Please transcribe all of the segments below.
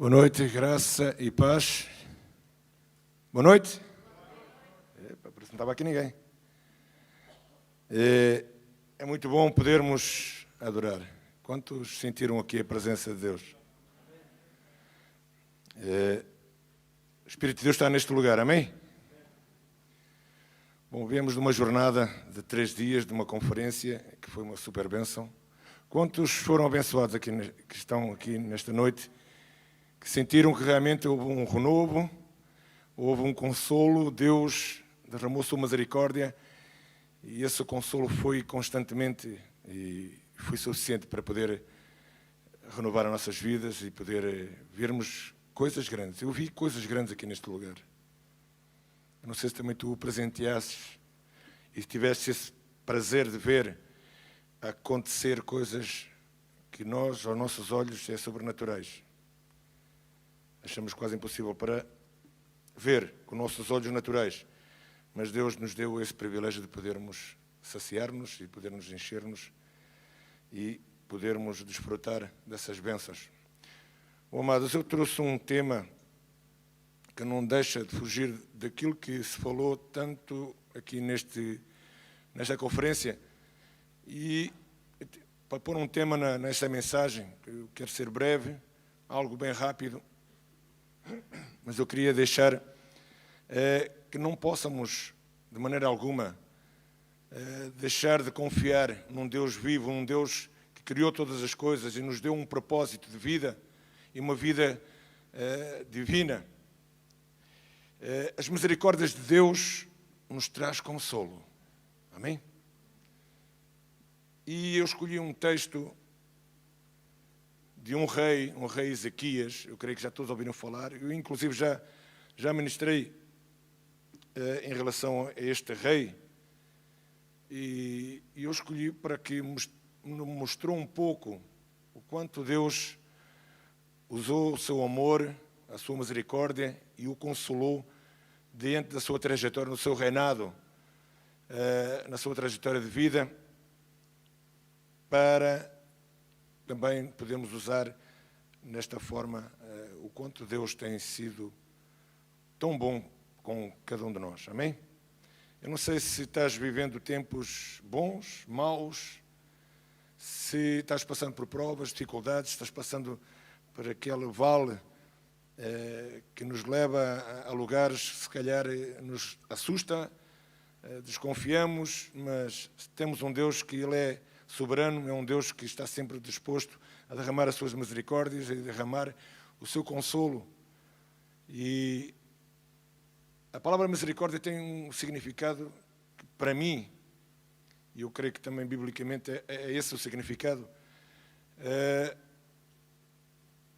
Boa noite, graça e paz. Boa noite. Epa, parece que não estava aqui ninguém. É muito bom podermos adorar. Quantos sentiram aqui a presença de Deus? O Espírito de Deus está neste lugar, amém? Bom, viemos de uma jornada de 3 dias, de uma conferência, que foi uma super bênção. Quantos foram abençoados aqui, que estão aqui nesta noite, que sentiram que realmente houve um renovo, houve um consolo, Deus derramou sua misericórdia e esse consolo foi constantemente e foi suficiente para poder renovar as nossas vidas e poder vermos coisas grandes. Eu vi coisas grandes aqui neste lugar. Eu não sei se também tu o presenteasses e tiveste esse prazer de ver acontecer coisas que nós, aos nossos olhos, é sobrenaturais. Achamos quase impossível para ver com nossos olhos naturais. Mas Deus nos deu esse privilégio de podermos saciar-nos e podermos encher-nos e podermos desfrutar dessas bênçãos. Bom, amados, eu trouxe um tema que não deixa de fugir daquilo que se falou tanto aqui nesta conferência. E para pôr um tema nesta mensagem, eu quero ser breve, algo bem rápido, mas eu queria deixar que não possamos, de maneira alguma, deixar de confiar num Deus vivo, num Deus que criou todas as coisas e nos deu um propósito de vida e uma vida divina. As misericórdias de Deus nos traz consolo. Amém? E eu escolhi um texto de um rei Ezequias, eu creio que já todos ouviram falar, eu inclusive já ministrei em relação a este rei, e eu escolhi para que mostrou um pouco o quanto Deus usou o seu amor, a sua misericórdia e o consolou diante da sua trajetória, no seu reinado, na sua trajetória de vida, para também podemos usar nesta forma o quanto Deus tem sido tão bom com cada um de nós. Amém? Eu não sei se estás vivendo tempos bons, maus, se estás passando por provas, dificuldades, estás passando por aquele vale que nos leva a lugares, se calhar nos assusta, desconfiamos, mas temos um Deus que Ele é soberano, é um Deus que está sempre disposto a derramar as suas misericórdias e derramar o seu consolo. E a palavra misericórdia tem um significado que, para mim, e eu creio que também biblicamente é esse o significado.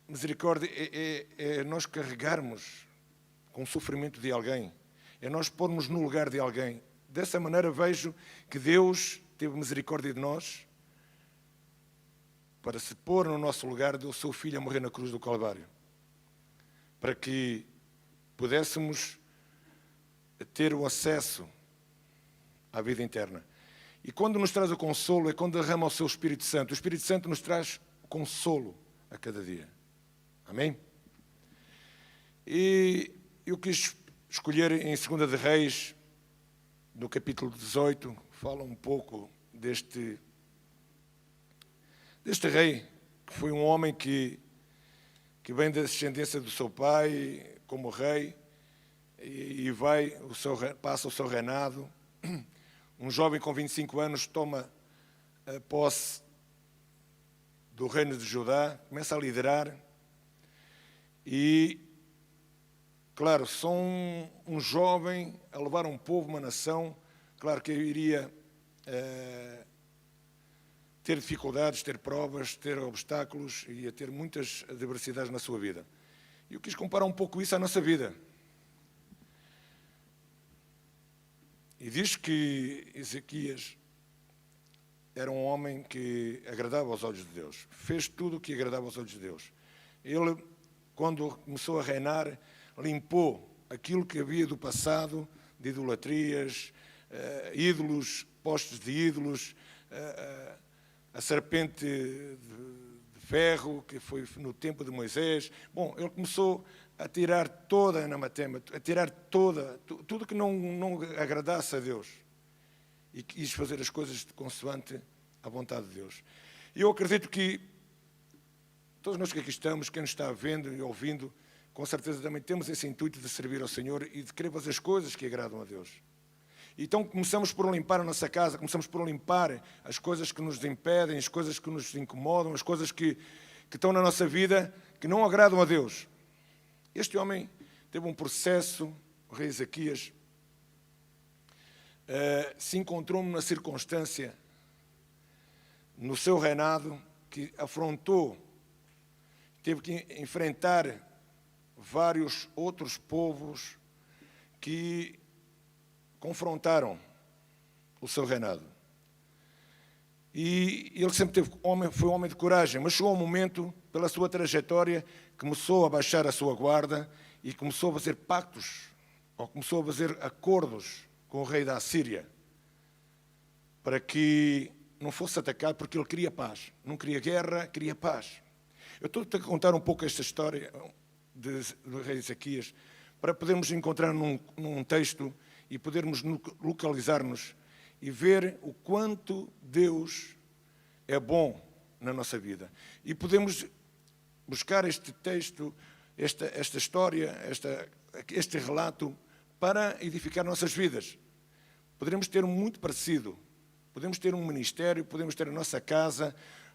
Misericórdia é nós carregarmos com o sofrimento de alguém, é nós pormos no lugar de alguém. Dessa maneira vejo que Deus teve misericórdia de nós para se pôr no nosso lugar, deu o seu Filho a morrer na cruz do Calvário, para que pudéssemos ter o acesso à vida eterna. E quando nos traz o consolo é quando derrama o seu Espírito Santo. O Espírito Santo nos traz consolo a cada dia. Amém? E eu quis escolher em 2 de Reis, no capítulo 18, fala um pouco deste rei, que foi um homem que vem da descendência do seu pai como rei e passa o seu reinado. Um jovem com 25 anos toma a posse do reino de Judá, começa a liderar e, claro, só um jovem a levar um povo, uma nação, claro que eu iria ter dificuldades, ter provas, ter obstáculos e a ter muitas adversidades na sua vida. E eu quis comparar um pouco isso à nossa vida. E diz que Ezequias era um homem que agradava aos olhos de Deus. Fez tudo o que agradava aos olhos de Deus. Ele, quando começou a reinar, limpou aquilo que havia do passado, de idolatrias, ídolos, postos de ídolos, a serpente de ferro, que foi no tempo de Moisés. Bom, ele começou a tirar toda a anamatema, a tirar tudo que não agradasse a Deus. E quis fazer as coisas consoante a vontade de Deus. E eu acredito que todos nós que aqui estamos, quem nos está vendo e ouvindo, com certeza também temos esse intuito de servir ao Senhor e de querer fazer as coisas que agradam a Deus. Então começamos por limpar a nossa casa, começamos por limpar as coisas que nos impedem, as coisas que nos incomodam, as coisas que estão na nossa vida, que não agradam a Deus. Este homem teve um processo, o rei Ezequias, se encontrou numa circunstância no seu reinado que afrontou, teve que enfrentar vários outros povos que confrontaram o seu reinado. E ele sempre foi um homem de coragem, mas chegou um momento, pela sua trajetória, começou a baixar a sua guarda e começou a fazer pactos, ou começou a fazer acordos com o rei da Assíria, para que não fosse atacado, porque ele queria paz. Não queria guerra, queria paz. Eu estou-te a contar um pouco esta história do rei Ezequias, para podermos encontrar num texto e podermos localizar-nos e ver o quanto Deus é bom na nossa vida. E podemos buscar este texto, esta história, este relato, para edificar nossas vidas. Poderemos ter um muito parecido. Podemos ter um ministério, podemos ter a nossa casa,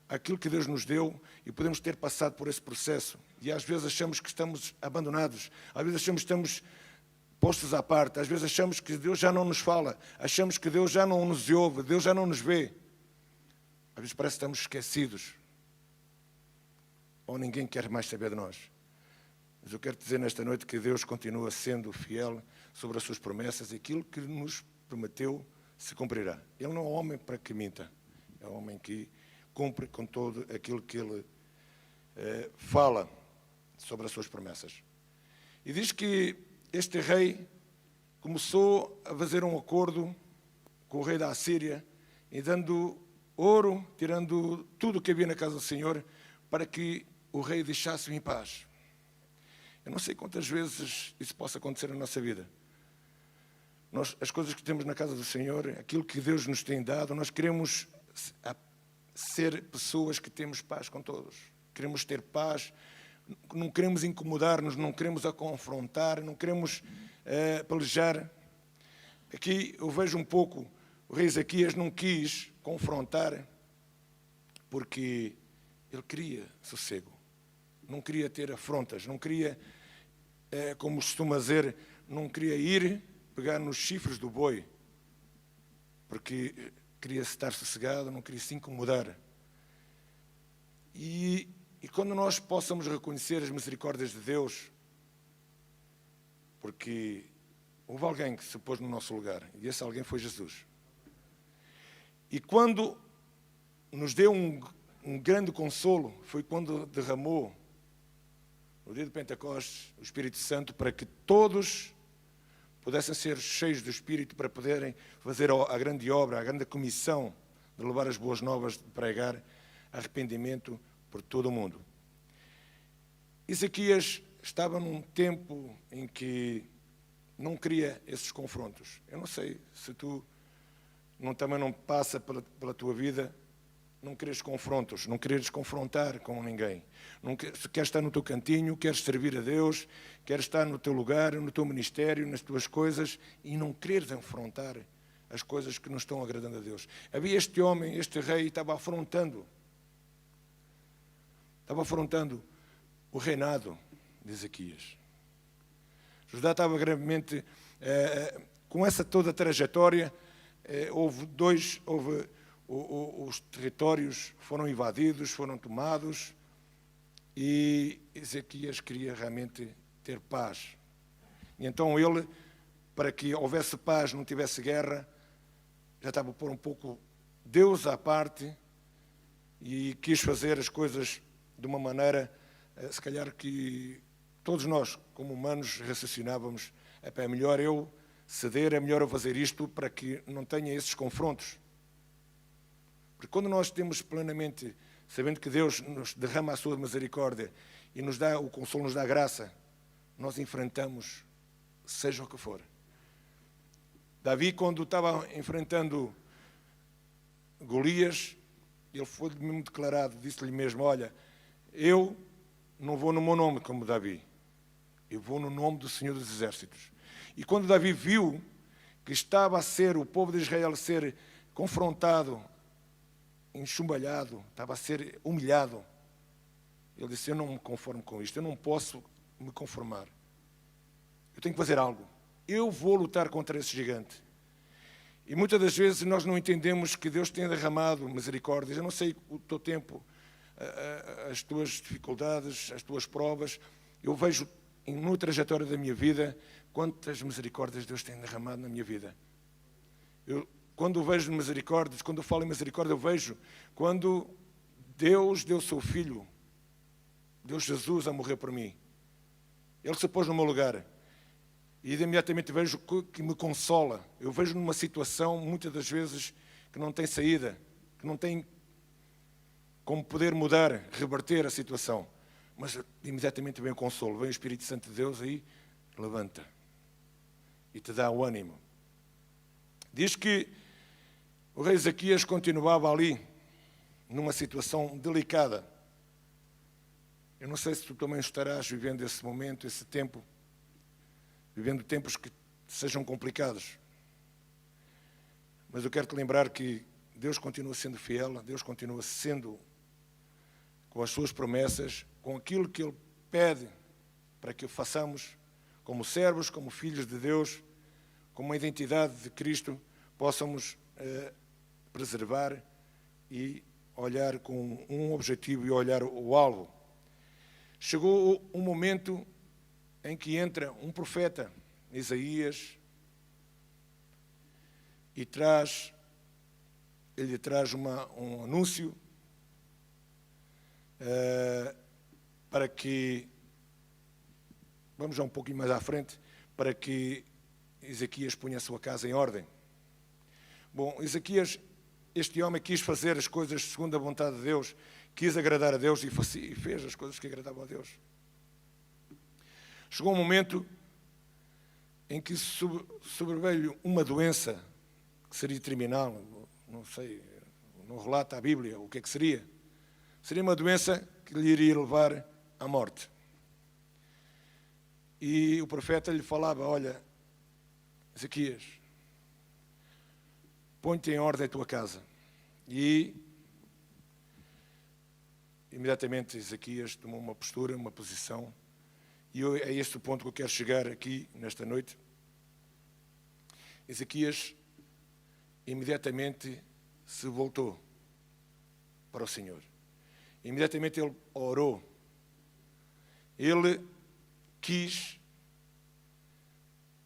aquilo que Deus nos deu, e podemos ter passado por esse processo. E às vezes achamos que estamos abandonados, às vezes achamos que estamos postos à parte, às vezes achamos que Deus já não nos fala, achamos que Deus já não nos ouve, Deus já não nos vê. Às vezes parece que estamos esquecidos, ou ninguém quer mais saber de nós. Mas eu quero dizer nesta noite que Deus continua sendo fiel sobre as suas promessas, e aquilo que nos prometeu se cumprirá. Ele não é um homem para que minta, é um homem que cumpre com todo aquilo que ele fala sobre as suas promessas. E diz que este rei começou a fazer um acordo com o rei da Assíria, e dando ouro, tirando tudo o que havia na casa do Senhor, para que o rei deixasse-o em paz. Eu não sei quantas vezes isso possa acontecer na nossa vida. As coisas que temos na casa do Senhor, aquilo que Deus nos tem dado, nós queremos ser pessoas que temos paz com todos. Queremos ter paz, não queremos incomodar-nos, não queremos a confrontar, não queremos pelejar. Aqui eu vejo um pouco, o rei Ezequias não quis confrontar, porque ele queria sossego, não queria ter afrontas, não queria, como costuma dizer, não queria ir pegar nos chifres do boi, porque queria estar sossegado, não queria se incomodar. E quando nós possamos reconhecer as misericórdias de Deus, porque houve alguém que se pôs no nosso lugar, e esse alguém foi Jesus. E quando nos deu um grande consolo, foi quando derramou, no dia de Pentecostes, o Espírito Santo, para que todos pudessem ser cheios do Espírito, para poderem fazer a grande obra, a grande comissão de levar as boas novas, de pregar arrependimento por todo o mundo. Ezequias estava num tempo em que não queria esses confrontos. Eu não sei se tu também não passa pela tua vida, não queres confrontos, não queres confrontar com ninguém. Se queres estar no teu cantinho, queres servir a Deus, queres estar no teu lugar, no teu ministério, nas tuas coisas, e não queres enfrentar as coisas que não estão agradando a Deus. Havia este homem, este rei, estava afrontando o reinado de Ezequias. Judá estava gravemente, com essa toda a trajetória, os territórios foram invadidos, foram tomados, e Ezequias queria realmente ter paz. E então ele, para que houvesse paz, não tivesse guerra, já estava a pôr um pouco Deus à parte, e quis fazer as coisas de uma maneira, se calhar que todos nós, como humanos, raciocinávamos: é melhor eu ceder, é melhor eu fazer isto, para que não tenha esses confrontos. Porque quando nós temos plenamente sabendo que Deus nos derrama a sua misericórdia e nos dá o consolo, nos dá a graça, nós enfrentamos, seja o que for. Davi, quando estava enfrentando Golias, ele foi mesmo declarado, disse-lhe mesmo, olha, eu não vou no meu nome como Davi, eu vou no nome do Senhor dos Exércitos. E quando Davi viu que estava a ser, o povo de Israel a ser confrontado, enxumbalhado, estava a ser humilhado, ele disse, eu não me conformo com isto, eu não posso me conformar. Eu tenho que fazer algo. Eu vou lutar contra esse gigante. E muitas das vezes nós não entendemos que Deus tem derramado misericórdias. Eu não sei o teu tempo, as tuas dificuldades, as tuas provas. Eu vejo na trajetória da minha vida quantas misericórdias Deus tem derramado na minha vida. Quando vejo misericórdias, quando eu falo em misericórdia, eu vejo quando Deus deu o seu Filho, Deus Jesus, a morrer por mim. Ele se pôs no meu lugar. E imediatamente vejo que me consola. Eu vejo numa situação, muitas das vezes, que não tem saída, que não tem como poder mudar, reverter a situação. Mas imediatamente vem o consolo, vem o Espírito Santo de Deus aí, levanta e te dá o ânimo. Diz que o rei Ezequias continuava ali, numa situação delicada. Eu não sei se tu também estarás vivendo esse momento, esse tempo, vivendo tempos que sejam complicados. Mas eu quero te lembrar que Deus continua sendo fiel, Deus continua sendo com as suas promessas, com aquilo que Ele pede para que façamos como servos, como filhos de Deus, com uma identidade de Cristo, possamos preservar e olhar com um objetivo e olhar o alvo. Chegou um momento em que entra um profeta, Isaías, e ele traz um anúncio para que, vamos já um pouquinho mais à frente, para que Ezequias ponha a sua casa em ordem. Bom, Ezequias, este homem quis fazer as coisas segundo a vontade de Deus, quis agradar a Deus e fez as coisas que agradavam a Deus. Chegou um momento em que sobreveio uma doença que seria terminal, não sei, não relata a Bíblia o que é que seria. Seria uma doença que lhe iria levar à morte. E o profeta lhe falava, olha, Ezequias, põe-te em ordem a tua casa. E imediatamente Ezequias tomou uma postura, uma posição. E é este o ponto que eu quero chegar aqui nesta noite. Ezequias imediatamente se voltou para o Senhor. Imediatamente ele orou. Ele quis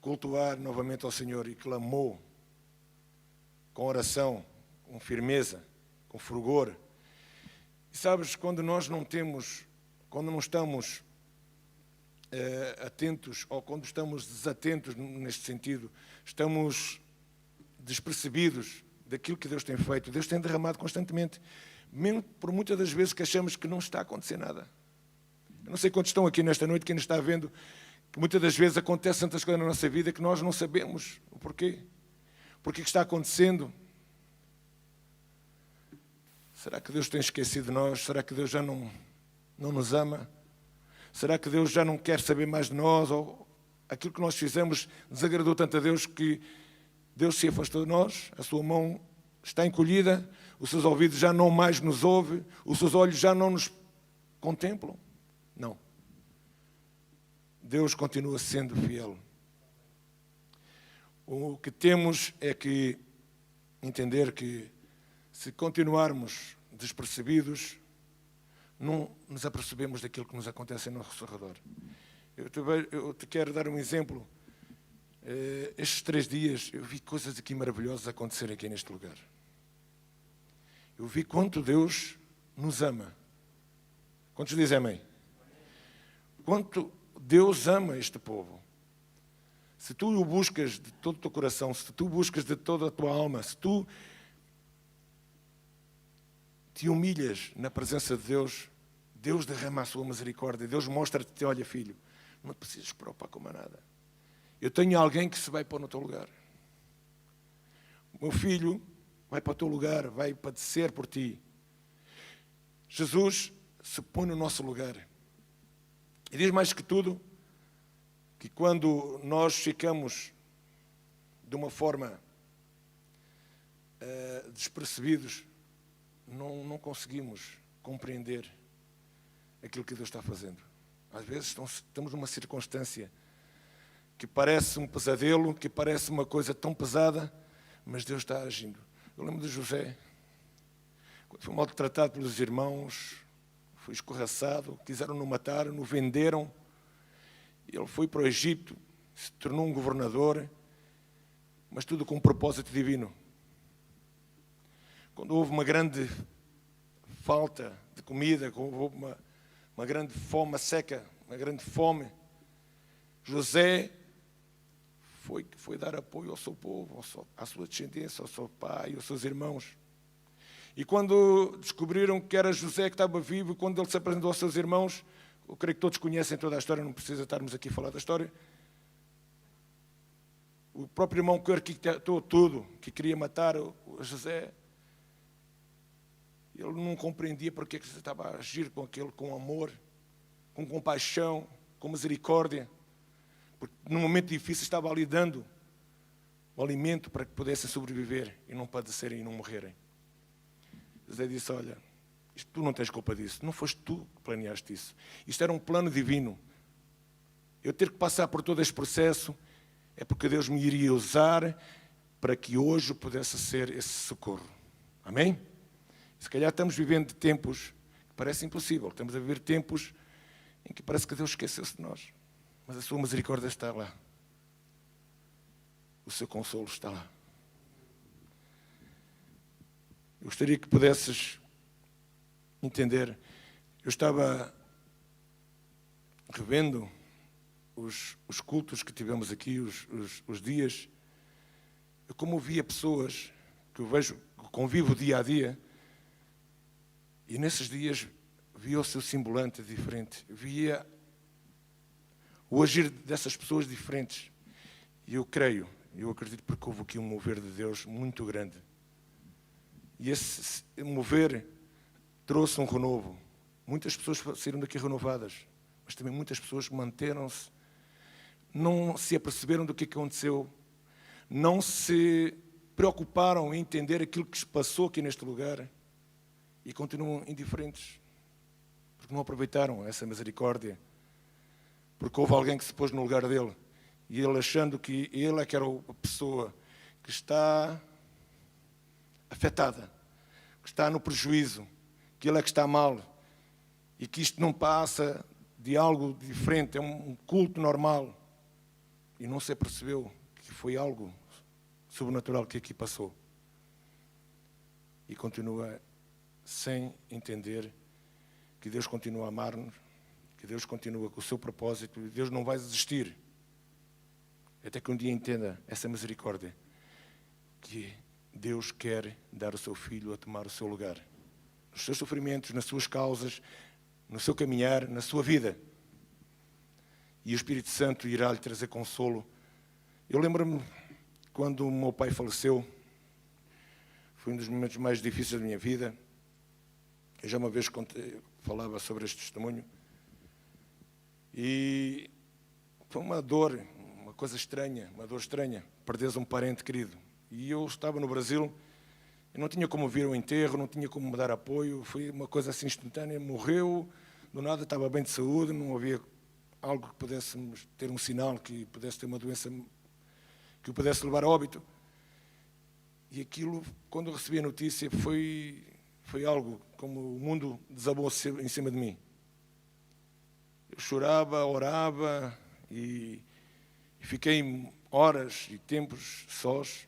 cultuar novamente ao Senhor e clamou com oração, com firmeza, com fulgor. E sabes, quando nós não estamos atentos, ou quando estamos desatentos neste sentido, estamos despercebidos daquilo que Deus tem feito, Deus tem derramado constantemente, mesmo por muitas das vezes que achamos que não está a acontecer nada. Eu não sei quantos estão aqui nesta noite, quem nos está vendo, que muitas das vezes acontecem tantas coisas na nossa vida que nós não sabemos o porquê. Porquê que está acontecendo? Será que Deus tem esquecido de nós? Será que Deus já não nos ama? Será que Deus já não quer saber mais de nós? Ou aquilo que nós fizemos desagradou tanto a Deus que Deus se afastou de nós? A sua mão está encolhida? Os seus ouvidos já não mais nos ouvem? Os seus olhos já não nos contemplam? Não. Deus continua sendo fiel. O que temos é que entender que se continuarmos despercebidos, não nos apercebemos daquilo que nos acontece ao nosso redor. Eu te quero dar um exemplo. Estes 3 dias eu vi coisas aqui maravilhosas acontecer aqui neste lugar. Eu vi quanto Deus nos ama. Quantos dizem amém? Quanto Deus ama este povo. Se tu o buscas de todo o teu coração, se tu o buscas de toda a tua alma, se tu te humilhas na presença de Deus, Deus derrama a sua misericórdia. Deus mostra-te, olha filho, não te precisas preocupar com mais nada. Eu tenho alguém que se vai pôr no teu lugar. O meu filho vai para o teu lugar, vai padecer por ti. Jesus se põe no nosso lugar. E diz mais que tudo, que quando nós ficamos de uma forma despercebidos, não conseguimos compreender aquilo que Deus está fazendo. Às vezes estamos numa circunstância que parece um pesadelo, que parece uma coisa tão pesada, mas Deus está agindo. Eu lembro de José, quando foi maltratado pelos irmãos, foi escorraçado, quiseram-no matar, no venderam. Ele foi para o Egito, se tornou um governador, mas tudo com um propósito divino. Quando houve uma grande falta de comida, quando houve uma grande fome, uma seca, uma grande fome, José foi dar apoio ao seu povo, à sua descendência, ao seu pai, aos seus irmãos. E quando descobriram que era José que estava vivo, quando ele se apresentou aos seus irmãos, eu creio que todos conhecem toda a história, não precisa estarmos aqui a falar da história. O próprio irmão que arquitetou tudo, que queria matar o José, ele não compreendia porque José estava a agir com amor, com compaixão, com misericórdia. Porque num momento difícil estava ali dando o alimento para que pudessem sobreviver e não padecerem e não morrerem. José disse, olha, tu não tens culpa disso, não foste tu que planeaste isso. Isto era um plano divino. Eu ter que passar por todo este processo é porque Deus me iria usar para que hoje pudesse ser esse socorro. Amém? Se calhar estamos vivendo tempos que parecem impossível. Estamos a viver tempos em que parece que Deus esqueceu-se de nós. Mas a sua misericórdia está lá. O seu consolo está lá. Eu gostaria que pudesses entender. Eu estava revendo os cultos que tivemos aqui, os dias. Eu como via pessoas que eu vejo, que convivo dia a dia, e nesses dias via o seu semblante diferente, via o agir dessas pessoas diferentes. E eu acredito porque houve aqui um mover de Deus muito grande. E esse mover trouxe um renovo. Muitas pessoas saíram daqui renovadas, mas também muitas pessoas manteram-se, não se aperceberam do que aconteceu, não se preocuparam em entender aquilo que se passou aqui neste lugar e continuam indiferentes, porque não aproveitaram essa misericórdia. Porque houve alguém que se pôs no lugar dele e ele achando que ele é que era a pessoa que está afetada, que está no prejuízo, que ele é que está mal e que isto não passa de algo diferente, é um culto normal. E não se apercebeu que foi algo sobrenatural que aqui passou. E continua sem entender que Deus continua a amar-nos, que Deus continua com o seu propósito e Deus não vai desistir. Até que um dia entenda essa misericórdia, que Deus quer dar o seu filho a tomar o seu lugar. Nos seus sofrimentos, nas suas causas, no seu caminhar, na sua vida. E o Espírito Santo irá lhe trazer consolo. Eu lembro-me quando o meu pai faleceu, foi um dos momentos mais difíceis da minha vida. Eu já uma vez falava sobre este testemunho. E foi uma dor, uma coisa estranha, uma dor estranha, perderes um parente querido. E eu estava no Brasil, eu não tinha como vir ao enterro, não tinha como me dar apoio, foi uma coisa assim instantânea, morreu, do nada estava bem de saúde, não havia algo que pudéssemos ter um sinal, que pudesse ter uma doença que o pudesse levar a óbito. E aquilo, quando eu recebi a notícia, foi algo como o mundo desabou em cima de mim. Eu chorava, orava e fiquei horas e tempos sós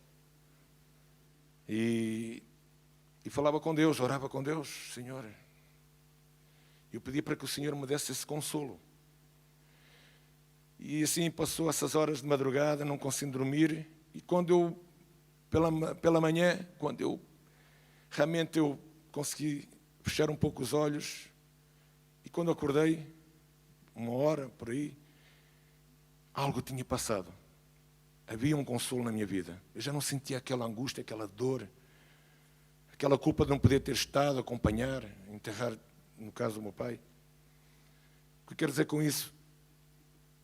e falava com Deus, orava com Deus, Senhor. Eu pedi para que o Senhor me desse esse consolo. E assim passou essas horas de madrugada, não consegui dormir. E quando eu, pela manhã, quando eu realmente consegui fechar um pouco os olhos, e quando acordei, 1 hora por aí, algo tinha passado. Havia um consolo na minha vida. Eu já não sentia aquela angústia, aquela dor, aquela culpa de não poder ter estado, acompanhar, enterrar, no caso do meu pai. O que eu quero dizer com isso?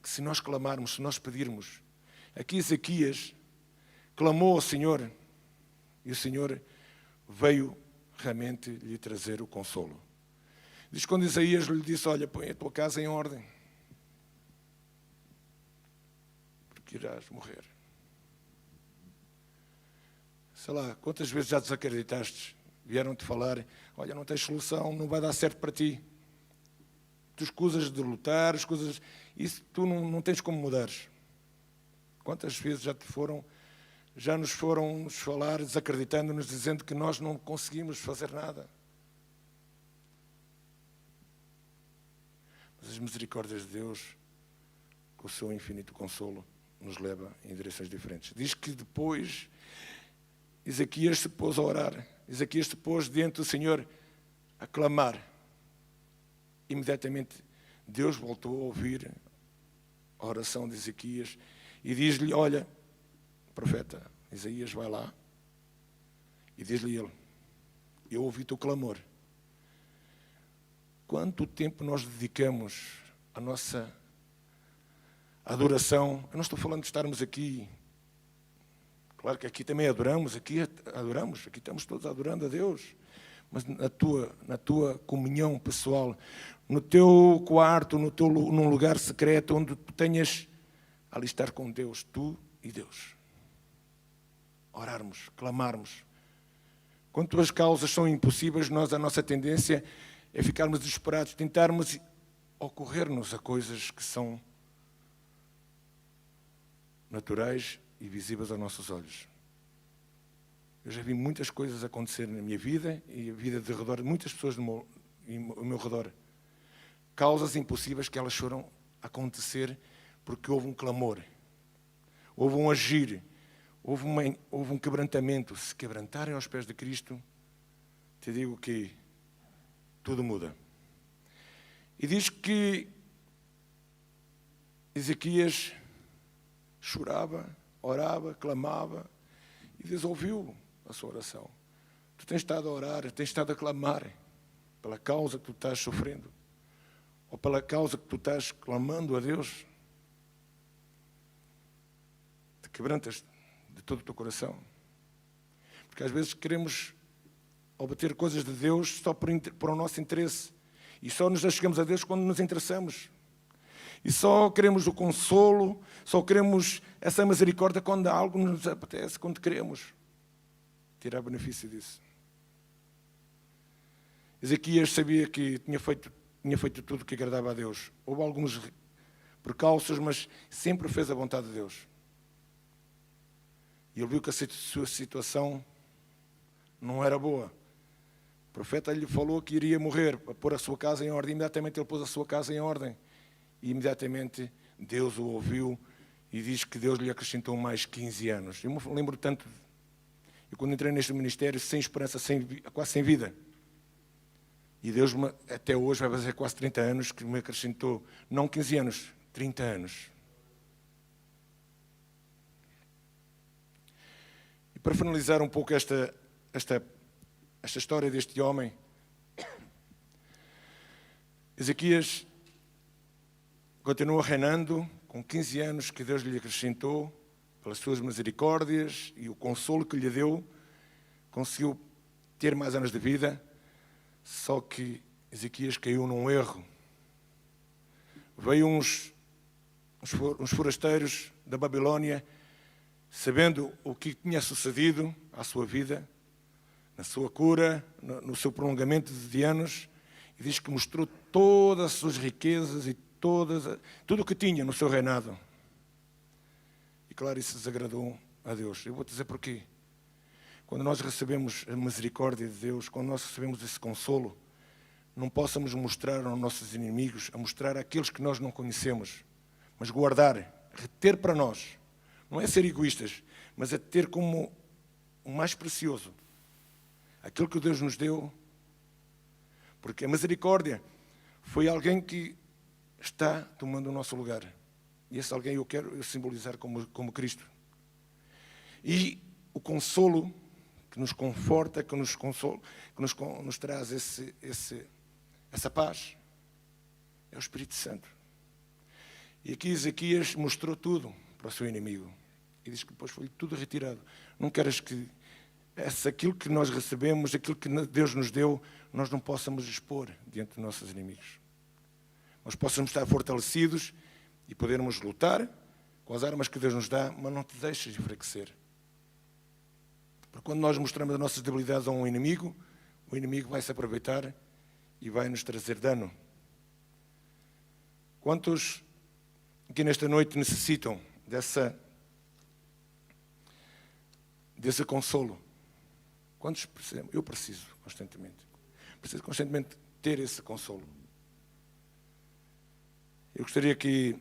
Que se nós clamarmos, se nós pedirmos, aqui Ezequias clamou ao Senhor, e o Senhor veio realmente lhe trazer o consolo. Diz quando Isaías lhe disse, olha, põe a tua casa em ordem, porque irás morrer. Sei lá, quantas vezes já desacreditaste? Vieram-te falar, olha, não tens solução, não vai dar certo para ti. Tu escusas de lutar, escusas... Isso tu não tens como mudares. Quantas vezes já nos foram nos falar, desacreditando-nos, dizendo que nós não conseguimos fazer nada. Mas as misericórdias de Deus, com o seu infinito consolo, nos leva em direções diferentes. Diz que depois Ezequias se pôs a orar. Ezequias se pôs diante do Senhor a clamar. Imediatamente Deus voltou a ouvir a oração de Ezequias e diz-lhe, olha, profeta Isaías, vai lá e diz-lhe ele, eu ouvi o teu clamor. Quanto tempo nós dedicamos à nossa adoração? Eu não estou falando de estarmos aqui. Claro que aqui também adoramos, aqui estamos todos adorando a Deus. Mas na tua comunhão pessoal, no teu quarto, num lugar secreto, onde tu tenhas ali estar com Deus, tu e Deus. Orarmos, clamarmos. Quando tuas causas são impossíveis, a nossa tendência é ficarmos desesperados, tentarmos ocorrer-nos a coisas que são naturais e visíveis aos nossos olhos. Eu já vi muitas coisas acontecer na minha vida e a vida de redor de muitas pessoas ao meu redor. Causas impossíveis que elas foram acontecer porque houve um clamor, houve um agir, houve um quebrantamento. Se quebrantarem aos pés de Cristo, te digo que tudo muda. E diz que Ezequias chorava, orava, clamava, e Deus ouviu a sua oração. Tu tens estado a orar, tens estado a clamar pela causa que tu estás sofrendo, ou pela causa que tu estás clamando a Deus. Te quebrantas de todo o teu coração. Porque às vezes queremos obter coisas de Deus só por o nosso interesse. E só nos achegamos a Deus quando nos interessamos. E só queremos o consolo, só queremos essa misericórdia quando algo nos apetece, quando queremos tirar benefício disso. Ezequias sabia que tinha feito tudo o que agradava a Deus. Houve alguns percalços, mas sempre fez a vontade de Deus. E ele viu que a sua situação não era boa. O profeta lhe falou que iria morrer, para pôr a sua casa em ordem. Imediatamente ele pôs a sua casa em ordem. E imediatamente Deus o ouviu e diz que Deus lhe acrescentou mais 15 anos. Eu me lembro tanto, eu quando entrei neste ministério, sem esperança, quase sem vida. E Deus, até hoje, vai fazer quase 30 anos, que me acrescentou, não 15 anos, 30 anos. E para finalizar um pouco esta história deste homem, Ezequias continua reinando com 15 anos que Deus lhe acrescentou pelas suas misericórdias e o consolo que lhe deu. Conseguiu ter mais anos de vida, só que Ezequias caiu num erro. Veio uns forasteiros da Babilônia, sabendo o que tinha sucedido à sua vida, na sua cura, no seu prolongamento de anos, e diz que mostrou todas as suas riquezas e tudo o que tinha no seu reinado. E claro, isso desagradou a Deus. Eu vou dizer porquê. Quando nós recebemos a misericórdia de Deus, quando nós recebemos esse consolo, não possamos mostrar aos nossos inimigos, a mostrar àqueles que nós não conhecemos, mas guardar, reter para nós. Não é ser egoístas, mas é ter como o mais precioso aquilo que Deus nos deu, Porque a misericórdia foi alguém que está tomando o nosso lugar. E esse alguém eu quero simbolizar como Cristo. E o consolo que nos conforta, que nos consola, que nos traz essa paz, é o Espírito Santo. E aqui Ezequias mostrou tudo para o seu inimigo. E diz que depois foi tudo retirado. Não queres que aquilo que nós recebemos, aquilo que Deus nos deu, nós não possamos expor diante dos nossos inimigos. Nós possamos estar fortalecidos e podermos lutar com as armas que Deus nos dá, mas não te deixes enfraquecer. Porque quando nós mostramos as nossas debilidades a um inimigo, o inimigo vai se aproveitar e vai nos trazer dano. Quantos aqui nesta noite necessitam desse consolo? Quantos precisam? Eu preciso constantemente. Preciso constantemente ter esse consolo. Eu gostaria que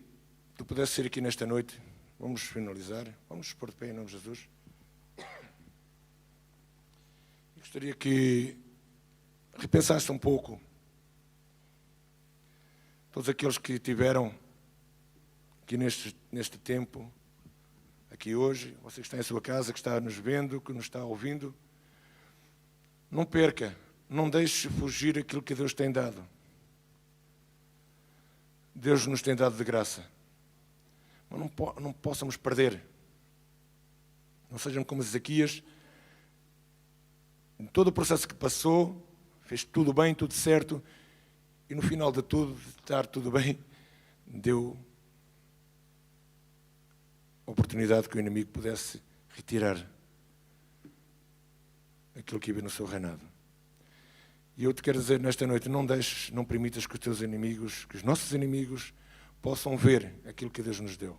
tu pudesses ser aqui nesta noite. Vamos finalizar. Vamos nos pôr de pé em nome de Jesus. Eu gostaria que repensasse um pouco todos aqueles que tiveram aqui neste tempo, aqui hoje, você que está em sua casa, que está nos vendo, que nos está ouvindo, não perca, não deixe fugir aquilo que Deus tem dado. Deus nos tem dado de graça, mas não possamos perder. Não sejam como Ezequias, em todo o processo que passou, fez tudo bem, tudo certo, e no final de tudo, de estar tudo bem, deu a oportunidade que o inimigo pudesse retirar aquilo que havia no seu reinado. E eu te quero dizer nesta noite, não deixes, não permitas que os teus inimigos, que os nossos inimigos possam ver aquilo que Deus nos deu,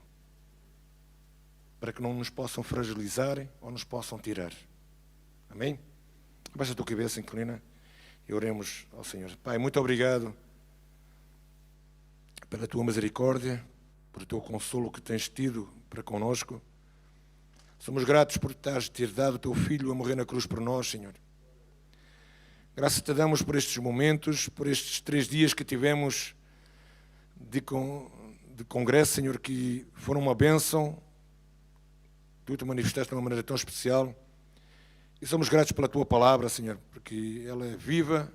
para que não nos possam fragilizar ou nos possam tirar. Amém? Abaixa a tua cabeça, inclina e oremos ao Senhor. Pai, muito obrigado pela tua misericórdia, por o teu consolo que tens tido para conosco. Somos gratos por ter dado o teu Filho a morrer na cruz por nós, Senhor. Graças te damos por estes momentos, por estes 3 dias que tivemos de congresso, Senhor, que foram uma bênção. Tu te manifestaste de uma maneira tão especial. E somos gratos pela tua palavra, Senhor, porque ela é viva.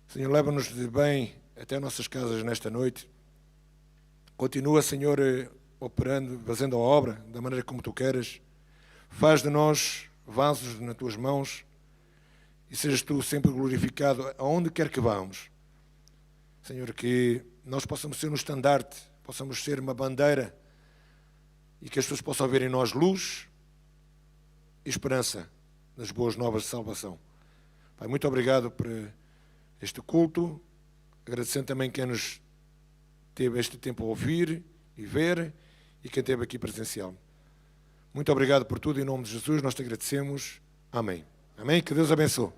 Senhor, leva-nos de bem até nossas casas nesta noite. Continua, Senhor, operando, fazendo a obra da maneira como tu queres. Faz de nós vasos nas tuas mãos e sejas tu sempre glorificado aonde quer que vamos. Senhor, que nós possamos ser um estandarte, possamos ser uma bandeira e que as pessoas possam ver em nós luz e esperança nas boas novas de salvação. Pai, muito obrigado por este culto, agradecendo também quem nos teve este tempo a ouvir e ver e quem esteve aqui presencial. Muito obrigado por tudo, em nome de Jesus nós te agradecemos. Amém. Amém, que Deus abençoe.